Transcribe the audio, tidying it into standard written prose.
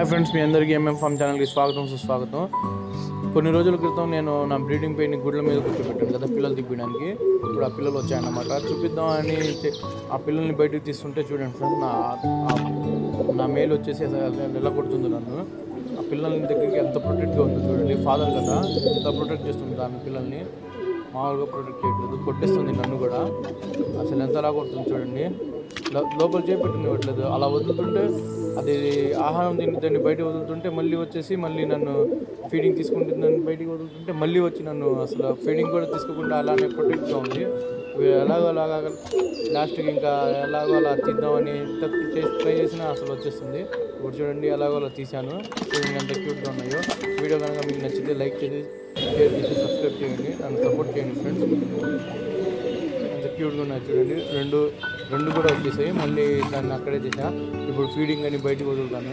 Hi friends, మీ అందరికీ MM form ఛానల్కి స్వాగతం సుస్వాగతం. కొన్ని రోజుల క్రితం నేను నా బ్రీడింగ్ పెయిన్ గుడ్ల మీద కూర్చోబెట్టాను కదా పిల్లలు తిప్పడానికి. ఇప్పుడు ఆ పిల్లలు వచ్చాయన్నమాట. చూపిద్దామని ఆ పిల్లల్ని బయటకు తీస్తుంటే చూడండి ఫ్రెండ్స్, నా మేల్ వచ్చేసి ఎలా కొడుతుంది నన్ను. ఆ పిల్లల్ని దగ్గరికి ఎంత ప్రొటెక్ట్గా ఉందో చూడండి. ఫాదర్ కదా ఎంత ప్రొటెక్ట్ చేస్తుంది దాని పిల్లల్ని, మామూలుగా ప్రొటెక్ట్ చేయట్లేదు, కొట్టేస్తుంది నన్ను కూడా. అసలు ఎంతలా కొడుతుంది చూడండి. లోపల చేపెట్టనివ్వట్లేదు. అలా వదులుతుంటే అది ఆహారం దాన్ని బయటకు వదులుతుంటే మళ్ళీ నన్ను ఫీడింగ్ తీసుకుంటుందని బయటికి వదులుతుంటే మళ్ళీ వచ్చి నన్ను అసలు ఫీడింగ్ కూడా తీసుకోకుండా అలానే ప్రొటెక్ట్గా ఉంది. అలాగా లాస్ట్కి ఇంకా ఎలాగో అలా తీద్దామని ట్రై చేసినా అసలు వచ్చేస్తుంది. ఇప్పుడు చూడండి ఎలాగో అలా తీశాను. చూడండి ఎంత క్యూట్గా ఉన్నాయో. వీడియో కనుక మీకు నచ్చితే లైక్ చేసి షేర్ చేసి సబ్స్క్రైబ్ చేయండి, నన్ను సపోర్ట్ చేయండి ఫ్రెండ్స్. ఎంత క్యూట్గా ఉన్నాయి చూడండి. రెండు కూడా వచ్చేసాయి. మళ్ళీ దాన్ని అక్కడే చేసా. ఇప్పుడు ఫీడింగ్ అని బయటకు వదులుతాను.